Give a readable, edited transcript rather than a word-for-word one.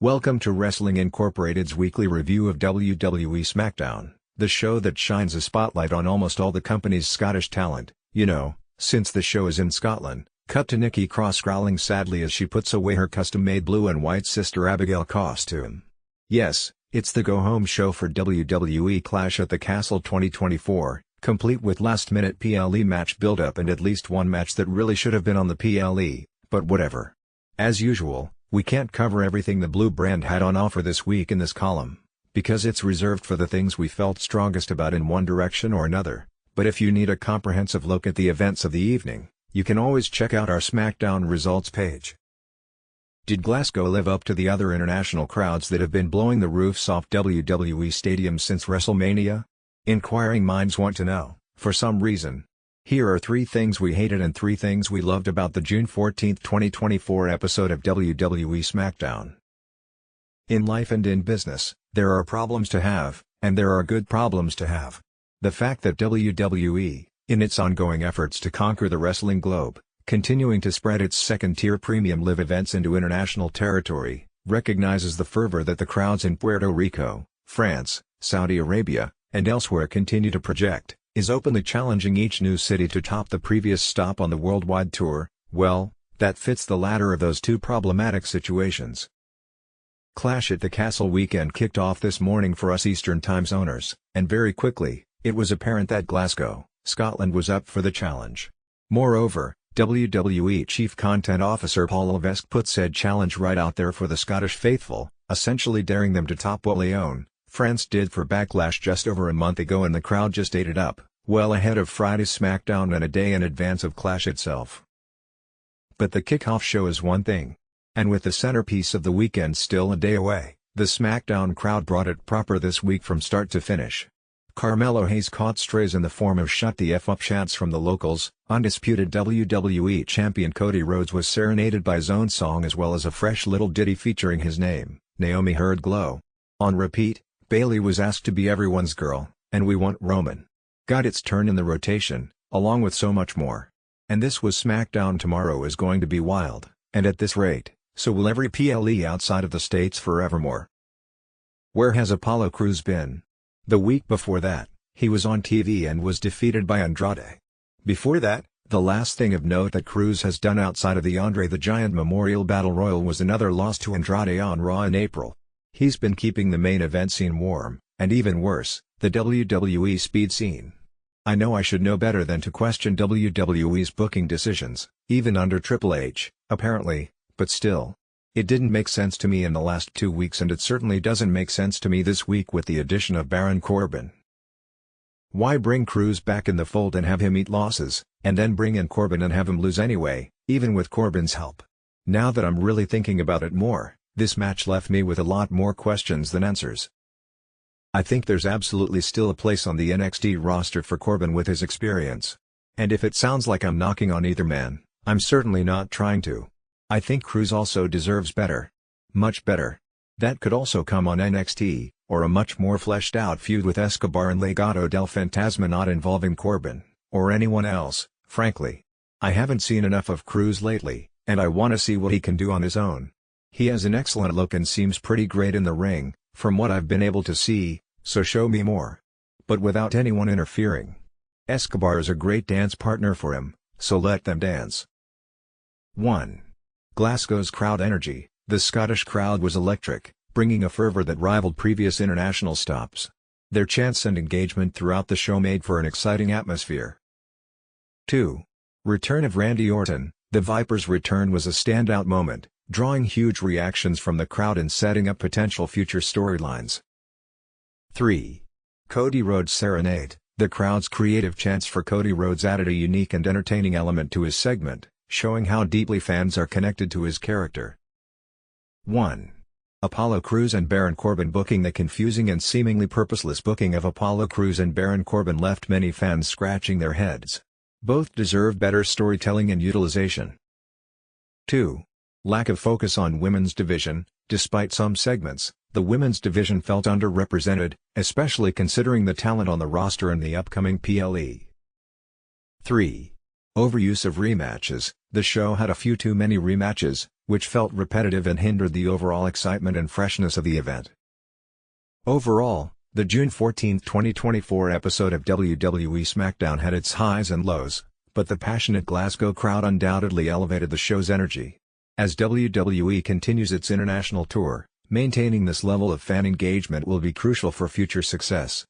Welcome to Wrestling Incorporated's weekly review of WWE SmackDown, the show that shines a spotlight on almost all the company's Scottish talent, since the show is in Scotland. Cut to Nikki Cross growling sadly as she puts away her custom-made blue and white Sister Abigail costume. Yes, it's the go-home show for WWE Clash at the Castle 2024, complete with last-minute PLE match build-up and at least one match that really should have been on the PLE, but whatever. As usual, we can't cover everything the Blue brand had on offer this week in this column, because it's reserved for the things we felt strongest about in one direction or another, but if you need a comprehensive look at the events of the evening, you can always check out our SmackDown results page. Did Glasgow live up to the other international crowds that have been blowing the roofs off WWE stadiums since WrestleMania? Inquiring minds want to know, for some reason. Here are 3 things we hated and 3 things we loved about the June 14, 2024 episode of WWE SmackDown. In life and in business, there are problems to have, and there are good problems to have. The fact that WWE, in its ongoing efforts to conquer the wrestling globe, continuing to spread its second-tier premium live events into international territory, recognizes the fervor that the crowds in Puerto Rico, France, Saudi Arabia, and elsewhere continue to project, is openly challenging each new city to top the previous stop on the worldwide tour. Well, that fits the latter of those 2 problematic situations. Clash at the Castle weekend kicked off this morning for us Eastern Time zoners, and very quickly, it was apparent that Glasgow, Scotland was up for the challenge. Moreover, WWE Chief Content Officer Paul Levesque put said challenge right out there for the Scottish faithful, essentially daring them to top what Lyon, France did for Backlash just over a month ago, and the crowd just ate it up, well ahead of Friday's SmackDown and a day in advance of Clash itself. But the kickoff show is one thing. And with the centerpiece of the weekend still a day away, the SmackDown crowd brought it proper this week from start to finish. Carmelo Hayes caught strays in the form of "shut the F up" chants from the locals, undisputed WWE champion Cody Rhodes was serenaded by his own song as well as a fresh little ditty featuring his name, Naomi heard glow. On repeat, Bayley was asked to be everyone's girl, and we want Roman. Got its turn in the rotation, along with so much more. And this was SmackDown. Tomorrow is going to be wild, and at this rate, so will every PLE outside of the States forevermore. Where has Apollo Crews been? The week before that, he was on TV and was defeated by Andrade. Before that, the last thing of note that Crews has done outside of the Andre the Giant Memorial Battle Royal was another loss to Andrade on Raw in April. He's been keeping the main event scene warm, and even worse, the WWE speed scene. I know I should know better than to question WWE's booking decisions, even under Triple H, apparently, but still. It didn't make sense to me in the last 2 weeks, and it certainly doesn't make sense to me this week with the addition of Baron Corbin. Why bring Crews back in the fold and have him eat losses, and then bring in Corbin and have him lose anyway, even with Corbin's help? Now that I'm really thinking about it more, this match left me with a lot more questions than answers. I think there's absolutely still a place on the NXT roster for Corbin with his experience. And if it sounds like I'm knocking on either man, I'm certainly not trying to. I think Crews also deserves better. Much better. That could also come on NXT, or a much more fleshed out feud with Escobar and Legado del Fantasma not involving Corbin, or anyone else, frankly. I haven't seen enough of Crews lately, and I want to see what he can do on his own. He has an excellent look and seems pretty great in the ring, from what I've been able to see, so show me more. But without anyone interfering. Escobar is a great dance partner for him, so let them dance. 1. Glasgow's crowd energy. The Scottish crowd was electric, bringing a fervor that rivaled previous international stops. Their chants and engagement throughout the show made for an exciting atmosphere. 2. Return of Randy Orton. The Viper's return was a standout moment, drawing huge reactions from the crowd and setting up potential future storylines. 3. Cody Rhodes' serenade. The crowd's creative chants for Cody Rhodes added a unique and entertaining element to his segment, showing how deeply fans are connected to his character. 1. Apollo Crews and Baron Corbin booking. The confusing and seemingly purposeless booking of Apollo Crews and Baron Corbin left many fans scratching their heads. Both deserve better storytelling and utilization. 2. Lack of focus on women's division. Despite some segments, the women's division felt underrepresented, especially considering the talent on the roster and the upcoming PLE. 3. Overuse of rematches. The show had a few too many rematches, which felt repetitive and hindered the overall excitement and freshness of the event. Overall, the June 14, 2024 episode of WWE SmackDown had its highs and lows, but the passionate Glasgow crowd undoubtedly elevated the show's energy. As WWE continues its international tour, maintaining this level of fan engagement will be crucial for future success.